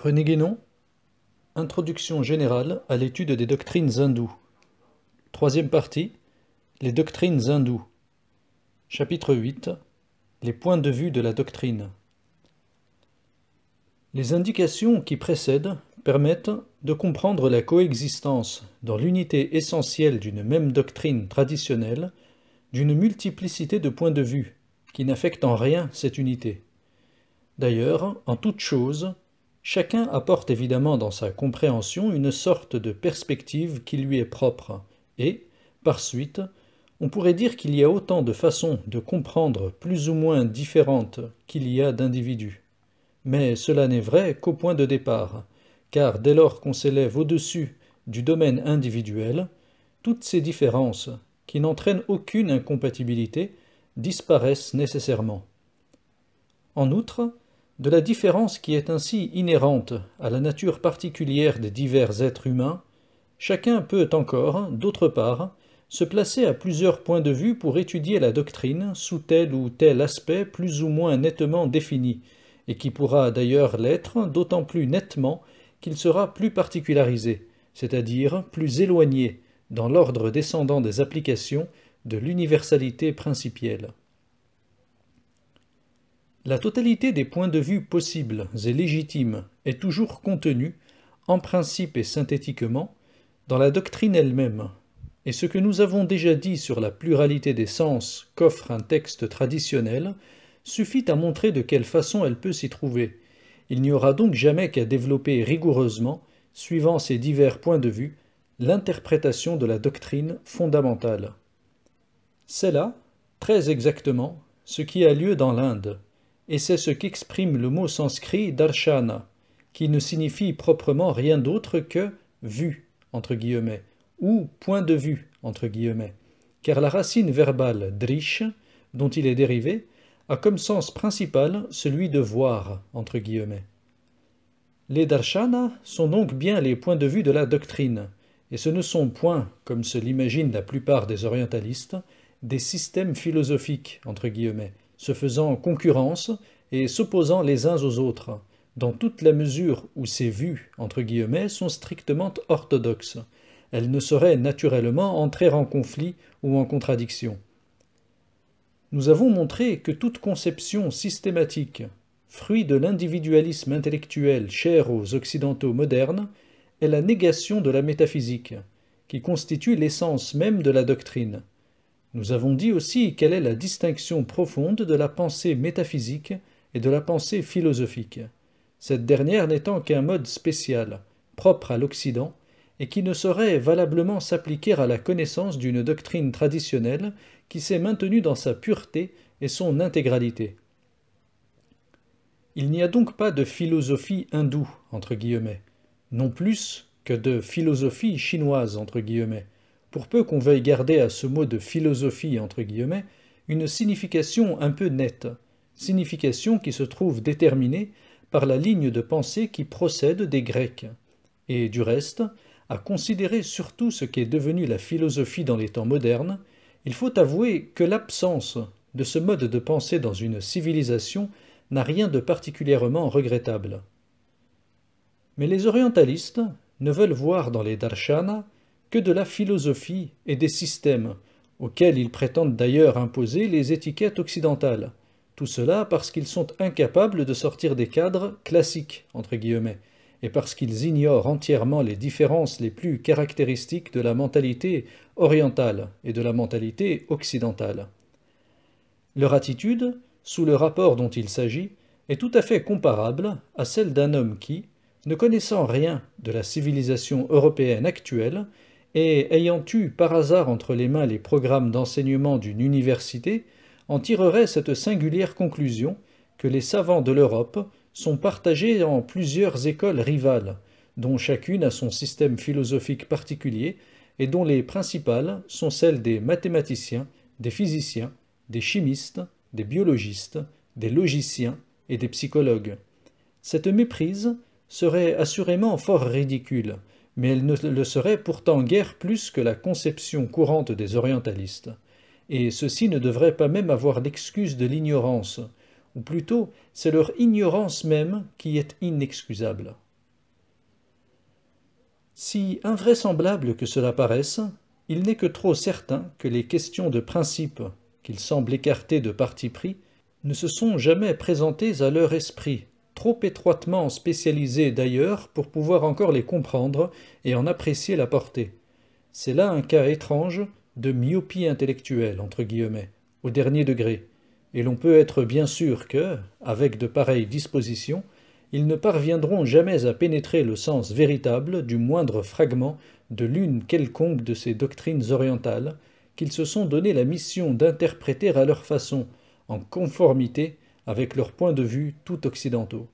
René Guénon, Introduction générale à l'étude des doctrines hindoues. Troisième partie, les doctrines hindoues. Chapitre 8, les points de vue de la doctrine. Les indications qui précèdent permettent de comprendre la coexistence dans l'unité essentielle d'une même doctrine traditionnelle d'une multiplicité de points de vue qui n'affectent en rien cette unité. D'ailleurs, en toute chose, chacun apporte évidemment dans sa compréhension une sorte de perspective qui lui est propre, et, par suite, on pourrait dire qu'il y a autant de façons de comprendre plus ou moins différentes qu'il y a d'individus. Mais cela n'est vrai qu'au point de départ, car dès lors qu'on s'élève au-dessus du domaine individuel, toutes ces différences, qui n'entraînent aucune incompatibilité, disparaissent nécessairement. En outre, de la différence qui est ainsi inhérente à la nature particulière des divers êtres humains, chacun peut encore, d'autre part, se placer à plusieurs points de vue pour étudier la doctrine sous tel ou tel aspect plus ou moins nettement défini, et qui pourra d'ailleurs l'être d'autant plus nettement qu'il sera plus particularisé, c'est-à-dire plus éloigné, dans l'ordre descendant des applications, de l'universalité principielle. La totalité des points de vue possibles et légitimes est toujours contenue, en principe et synthétiquement, dans la doctrine elle-même, et ce que nous avons déjà dit sur la pluralité des sens qu'offre un texte traditionnel suffit à montrer de quelle façon elle peut s'y trouver. Il n'y aura donc jamais qu'à développer rigoureusement, suivant ces divers points de vue, l'interprétation de la doctrine fondamentale. C'est là, très exactement, ce qui a lieu dans l'Inde, et c'est ce qu'exprime le mot sanskrit darshana, qui ne signifie proprement rien d'autre que vue, entre guillemets, ou point de vue, entre guillemets, car la racine verbale drish, dont il est dérivé, a comme sens principal celui de voir, entre guillemets. Les darshanas sont donc bien les points de vue de la doctrine, et ce ne sont point, comme se l'imaginent la plupart des orientalistes, des systèmes philosophiques, entre guillemets, se faisant concurrence et s'opposant les uns aux autres, dans toute la mesure où ces vues, entre guillemets, sont strictement orthodoxes. Elles ne sauraient naturellement entrer en conflit ou en contradiction. Nous avons montré que toute conception systématique, fruit de l'individualisme intellectuel cher aux Occidentaux modernes, est la négation de la métaphysique, qui constitue l'essence même de la doctrine. Nous avons dit aussi quelle est la distinction profonde de la pensée métaphysique et de la pensée philosophique, cette dernière n'étant qu'un mode spécial, propre à l'Occident, et qui ne saurait valablement s'appliquer à la connaissance d'une doctrine traditionnelle qui s'est maintenue dans sa pureté et son intégralité. Il n'y a donc pas de philosophie hindoue, entre guillemets, non plus que de philosophie chinoise, entre guillemets, pour peu qu'on veuille garder à ce mot de philosophie, entre guillemets, une signification un peu nette, signification qui se trouve déterminée par la ligne de pensée qui procède des Grecs, et du reste, à considérer surtout ce qu'est devenu la philosophie dans les temps modernes, il faut avouer que l'absence de ce mode de pensée dans une civilisation n'a rien de particulièrement regrettable. Mais les orientalistes ne veulent voir dans les darshanas que de la philosophie et des systèmes, auxquels ils prétendent d'ailleurs imposer les étiquettes occidentales. Tout cela parce qu'ils sont incapables de sortir des cadres classiques, entre guillemets, et parce qu'ils ignorent entièrement les différences les plus caractéristiques de la mentalité orientale et de la mentalité occidentale. Leur attitude, sous le rapport dont il s'agit, est tout à fait comparable à celle d'un homme qui, ne connaissant rien de la civilisation européenne actuelle, et ayant eu par hasard entre les mains les programmes d'enseignement d'une université, en tirerait cette singulière conclusion que les savants de l'Europe sont partagés en plusieurs écoles rivales, dont chacune a son système philosophique particulier et dont les principales sont celles des mathématiciens, des physiciens, des chimistes, des biologistes, des logiciens et des psychologues. Cette méprise serait assurément fort ridicule, mais elle ne le serait pourtant guère plus que la conception courante des orientalistes, et ceux-ci ne devraient pas même avoir l'excuse de l'ignorance, ou plutôt c'est leur ignorance même qui est inexcusable. Si invraisemblable que cela paraisse, il n'est que trop certain que les questions de principe, qu'il semble écarter de parti pris, ne se sont jamais présentées à leur esprit, trop étroitement spécialisés d'ailleurs pour pouvoir encore les comprendre et en apprécier la portée. C'est là un cas étrange de myopie intellectuelle, entre guillemets, au dernier degré, et l'on peut être bien sûr que, avec de pareilles dispositions, ils ne parviendront jamais à pénétrer le sens véritable du moindre fragment de l'une quelconque de ces doctrines orientales qu'ils se sont donné la mission d'interpréter à leur façon, en conformité avec leurs points de vue tout occidentaux.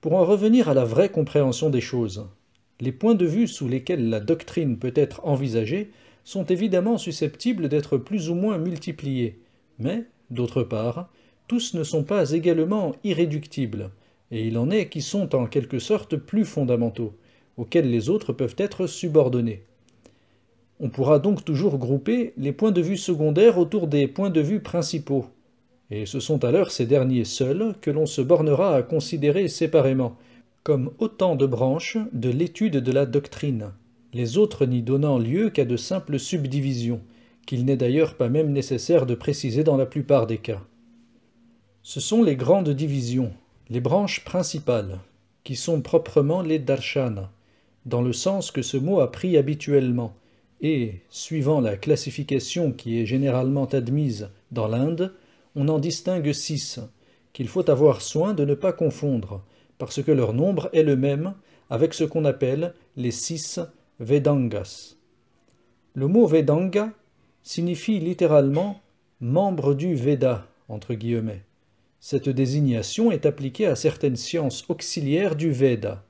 Pour en revenir à la vraie compréhension des choses, les points de vue sous lesquels la doctrine peut être envisagée sont évidemment susceptibles d'être plus ou moins multipliés, mais, d'autre part, tous ne sont pas également irréductibles, et il en est qui sont en quelque sorte plus fondamentaux, auxquels les autres peuvent être subordonnés. On pourra donc toujours grouper les points de vue secondaires autour des points de vue principaux, et ce sont alors ces derniers seuls que l'on se bornera à considérer séparément, comme autant de branches de l'étude de la doctrine, les autres n'y donnant lieu qu'à de simples subdivisions, qu'il n'est d'ailleurs pas même nécessaire de préciser dans la plupart des cas. Ce sont les grandes divisions, les branches principales, qui sont proprement les darshana, dans le sens que ce mot a pris habituellement, et, suivant la classification qui est généralement admise dans l'Inde, on en distingue 6, qu'il faut avoir soin de ne pas confondre, parce que leur nombre est le même avec ce qu'on appelle les 6 Vedangas. Le mot Vedanga signifie littéralement « membre du Veda », entre guillemets. Cette désignation est appliquée à certaines sciences auxiliaires du Veda,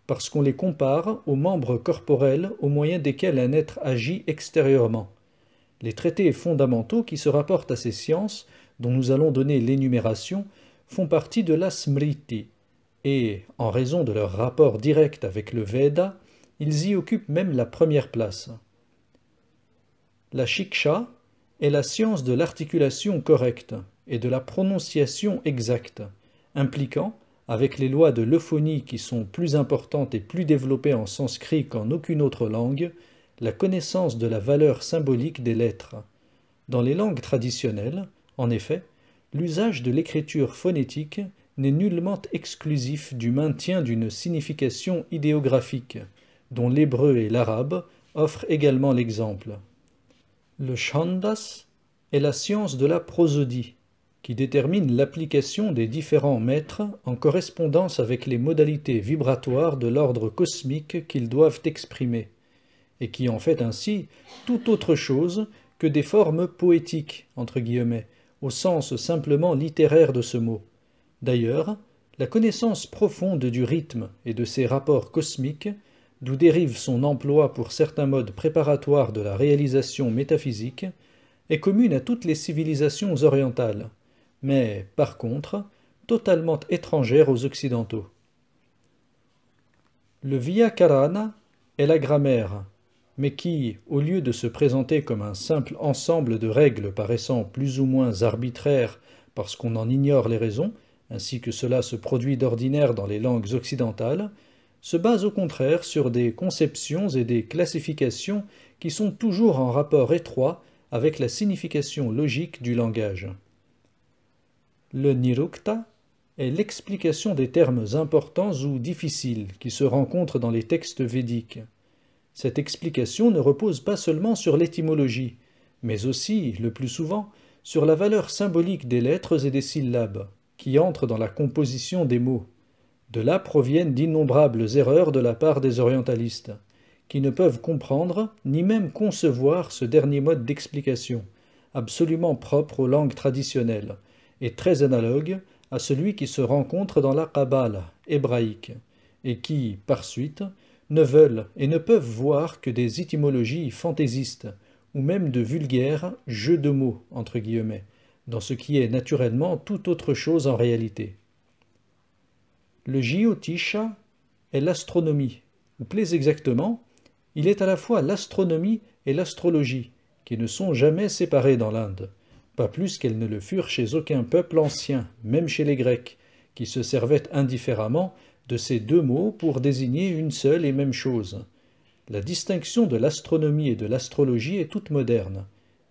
parce qu'on les compare aux membres corporels au moyen desquels un être agit extérieurement. Les traités fondamentaux qui se rapportent à ces sciences, dont nous allons donner l'énumération, font partie de la Smriti, et, en raison de leur rapport direct avec le Veda, ils y occupent même la première place. La Shiksha est la science de l'articulation correcte et de la prononciation exacte, impliquant, avec les lois de l'euphonie qui sont plus importantes et plus développées en sanskrit qu'en aucune autre langue, la connaissance de la valeur symbolique des lettres. Dans les langues traditionnelles, en effet, l'usage de l'écriture phonétique n'est nullement exclusif du maintien d'une signification idéographique, dont l'hébreu et l'arabe offrent également l'exemple. Le Chandas est la science de la prosodie, qui détermine l'application des différents mètres en correspondance avec les modalités vibratoires de l'ordre cosmique qu'ils doivent exprimer, et qui en fait ainsi tout autre chose que des formes poétiques, entre guillemets, au sens simplement littéraire de ce mot. D'ailleurs, la connaissance profonde du rythme et de ses rapports cosmiques, d'où dérive son emploi pour certains modes préparatoires de la réalisation métaphysique, est commune à toutes les civilisations orientales, mais, par contre, totalement étrangère aux occidentaux. Le Vyakarana est la grammaire, mais qui, au lieu de se présenter comme un simple ensemble de règles paraissant plus ou moins arbitraires parce qu'on en ignore les raisons, ainsi que cela se produit d'ordinaire dans les langues occidentales, se base au contraire sur des conceptions et des classifications qui sont toujours en rapport étroit avec la signification logique du langage. Le Nirukta est l'explication des termes importants ou difficiles qui se rencontrent dans les textes védiques. Cette explication ne repose pas seulement sur l'étymologie, mais aussi, le plus souvent, sur la valeur symbolique des lettres et des syllabes, qui entrent dans la composition des mots. De là proviennent d'innombrables erreurs de la part des orientalistes, qui ne peuvent comprendre ni même concevoir ce dernier mode d'explication, absolument propre aux langues traditionnelles, et très analogue à celui qui se rencontre dans la Kabbale hébraïque, et qui, par suite, ne veulent et ne peuvent voir que des étymologies fantaisistes, ou même de vulgaires « jeux de mots » entre guillemets, dans ce qui est naturellement tout autre chose en réalité. Le Jyotisha est l'astronomie, ou plus exactement, il est à la fois l'astronomie et l'astrologie, qui ne sont jamais séparées dans l'Inde, pas plus qu'elles ne le furent chez aucun peuple ancien, même chez les Grecs, qui se servaient indifféremment de ces deux mots pour désigner une seule et même chose. La distinction de l'astronomie et de l'astrologie est toute moderne.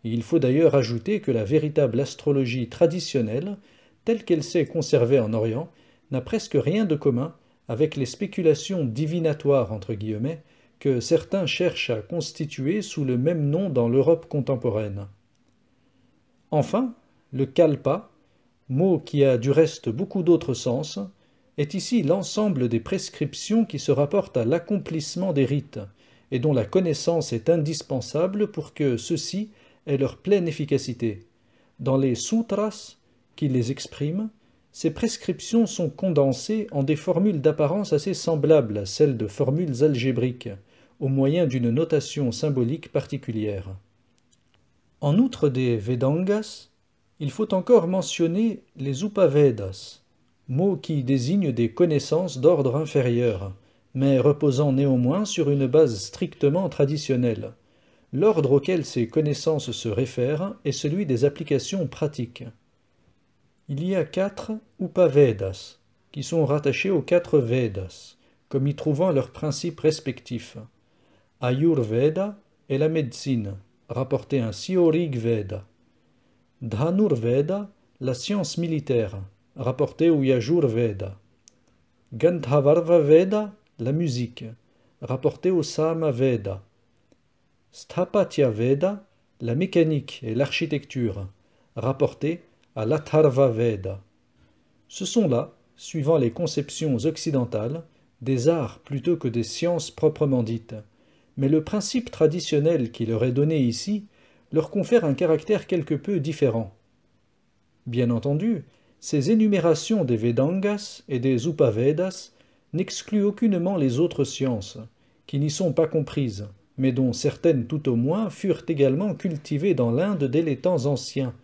Et il faut d'ailleurs ajouter que la véritable astrologie traditionnelle, telle qu'elle s'est conservée en Orient, n'a presque rien de commun avec les spéculations divinatoires entre guillemets que certains cherchent à constituer sous le même nom dans l'Europe contemporaine. Enfin, le kalpa, mot qui a du reste beaucoup d'autres sens, est ici l'ensemble des prescriptions qui se rapportent à l'accomplissement des rites et dont la connaissance est indispensable pour que ceux-ci aient leur pleine efficacité. Dans les sutras qui les expriment, ces prescriptions sont condensées en des formules d'apparence assez semblables à celles de formules algébriques, au moyen d'une notation symbolique particulière. En outre des Vedangas, il faut encore mentionner les Upavedas, mots qui désignent des connaissances d'ordre inférieur, mais reposant néanmoins sur une base strictement traditionnelle. L'ordre auquel ces connaissances se réfèrent est celui des applications pratiques. Il y a 4 Upavedas, qui sont rattachés aux 4 Vedas, comme y trouvant leurs principes respectifs. Ayurveda est la médecine, rapportée ainsi au Rig Veda. Dhanurveda, la science militaire, rapportée au Yajurveda. Gandharva Veda, la musique, rapportée au Samaveda. Sthapatya Veda, la mécanique et l'architecture, rapportée à l'Atharva Veda. Ce sont là, suivant les conceptions occidentales, des arts plutôt que des sciences proprement dites, mais le principe traditionnel qui leur est donné ici leur confère un caractère quelque peu différent. Bien entendu, ces énumérations des Vedangas et des Upavedas n'excluent aucunement les autres sciences, qui n'y sont pas comprises, mais dont certaines tout au moins furent également cultivées dans l'Inde dès les temps anciens.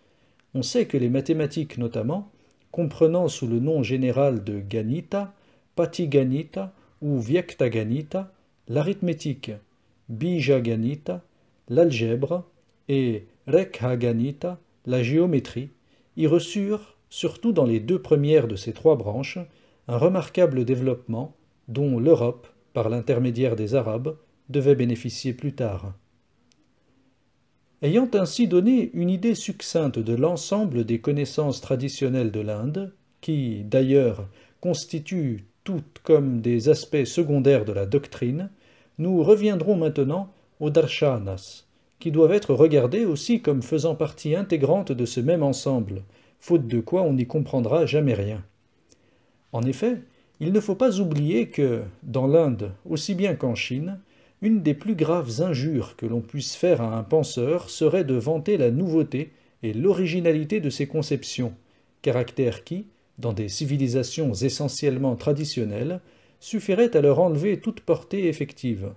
On sait que les mathématiques notamment, comprenant sous le nom général de Ganita, Patiganita ou Vyaktaganita, l'arithmétique, Bija-ganita, l'algèbre et Rekha-ganita, la géométrie, y reçurent, surtout dans les 2 premières de ces 3 branches, un remarquable développement dont l'Europe, par l'intermédiaire des Arabes, devait bénéficier plus tard. Ayant ainsi donné une idée succincte de l'ensemble des connaissances traditionnelles de l'Inde, qui, d'ailleurs, constituent toutes comme des aspects secondaires de la doctrine, nous reviendrons maintenant aux darshanas, qui doivent être regardés aussi comme faisant partie intégrante de ce même ensemble, faute de quoi on n'y comprendra jamais rien. En effet, il ne faut pas oublier que, dans l'Inde aussi bien qu'en Chine, une des plus graves injures que l'on puisse faire à un penseur serait de vanter la nouveauté et l'originalité de ses conceptions, caractère qui, dans des civilisations essentiellement traditionnelles, suffirait à leur enlever toute portée effective.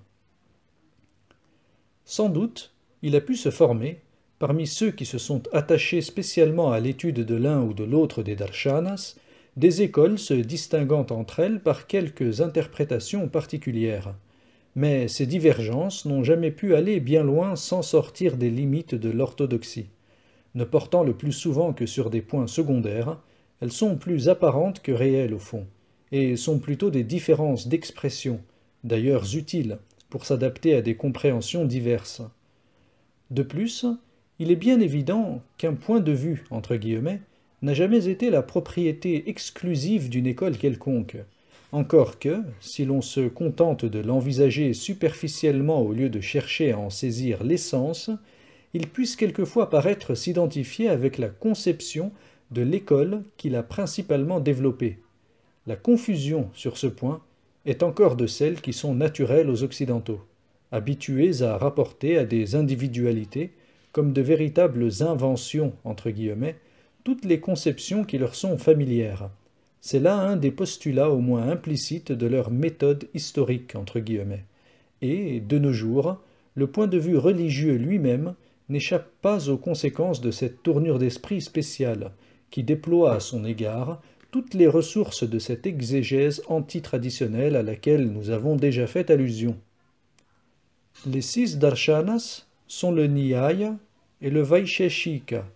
Sans doute, il a pu se former, parmi ceux qui se sont attachés spécialement à l'étude de l'un ou de l'autre des darshanas, des écoles se distinguant entre elles par quelques interprétations particulières. Mais ces divergences n'ont jamais pu aller bien loin sans sortir des limites de l'orthodoxie. Ne portant le plus souvent que sur des points secondaires, elles sont plus apparentes que réelles au fond, et sont plutôt des différences d'expression, d'ailleurs utiles, pour s'adapter à des compréhensions diverses. De plus, il est bien évident qu'un point de vue, entre guillemets, n'a jamais été la propriété exclusive d'une école quelconque, encore que, si l'on se contente de l'envisager superficiellement au lieu de chercher à en saisir l'essence, il puisse quelquefois paraître s'identifier avec la conception de l'école qui l'a principalement développée. La confusion sur ce point est encore de celles qui sont naturelles aux Occidentaux, habitués à rapporter à des individualités, comme de véritables inventions, entre guillemets, toutes les conceptions qui leur sont familières. C'est là un des postulats au moins implicites de leur méthode historique, entre guillemets. Et, de nos jours, le point de vue religieux lui-même n'échappe pas aux conséquences de cette tournure d'esprit spéciale, qui déploie à son égard toutes les ressources de cette exégèse antitraditionnelle à laquelle nous avons déjà fait allusion. Les 6 darshanas sont le Nyaya et le Vaisheshika,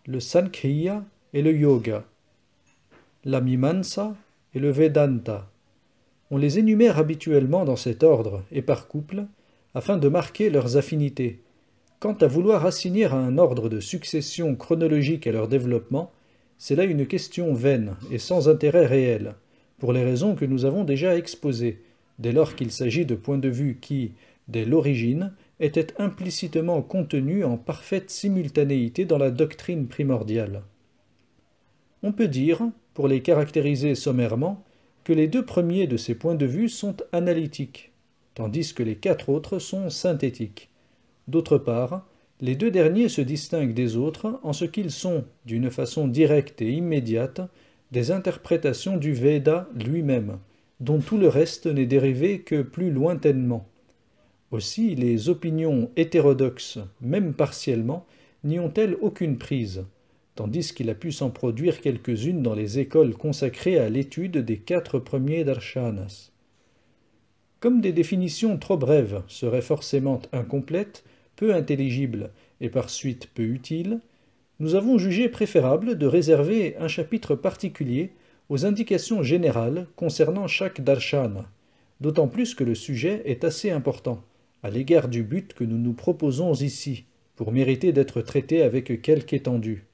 le Sankhya et le Yoga, la Mimamsa et le Vedanta, On les énumère habituellement dans cet ordre et par couple, afin de marquer leurs affinités. Quant à vouloir assigner à un ordre de succession chronologique à leur développement, c'est là une question vaine et sans intérêt réel, pour les raisons que nous avons déjà exposées, dès lors qu'il s'agit de points de vue qui, dès l'origine, étaient implicitement contenus en parfaite simultanéité dans la doctrine primordiale. On peut dire, pour les caractériser sommairement, que les deux premiers de ces points de vue sont analytiques, tandis que les quatre autres sont synthétiques. D'autre part, les deux derniers se distinguent des autres en ce qu'ils sont, d'une façon directe et immédiate, des interprétations du Veda lui-même, dont tout le reste n'est dérivé que plus lointainement. Aussi, les opinions hétérodoxes, même partiellement, n'y ont-elles aucune prise, tandis qu'il a pu s'en produire quelques-unes dans les écoles consacrées à l'étude des quatre premiers darshanas. Comme des définitions trop brèves seraient forcément incomplètes, peu intelligibles et par suite peu utiles, nous avons jugé préférable de réserver un chapitre particulier aux indications générales concernant chaque darshana, d'autant plus que le sujet est assez important, à l'égard du but que nous nous proposons ici, pour mériter d'être traité avec quelque étendue.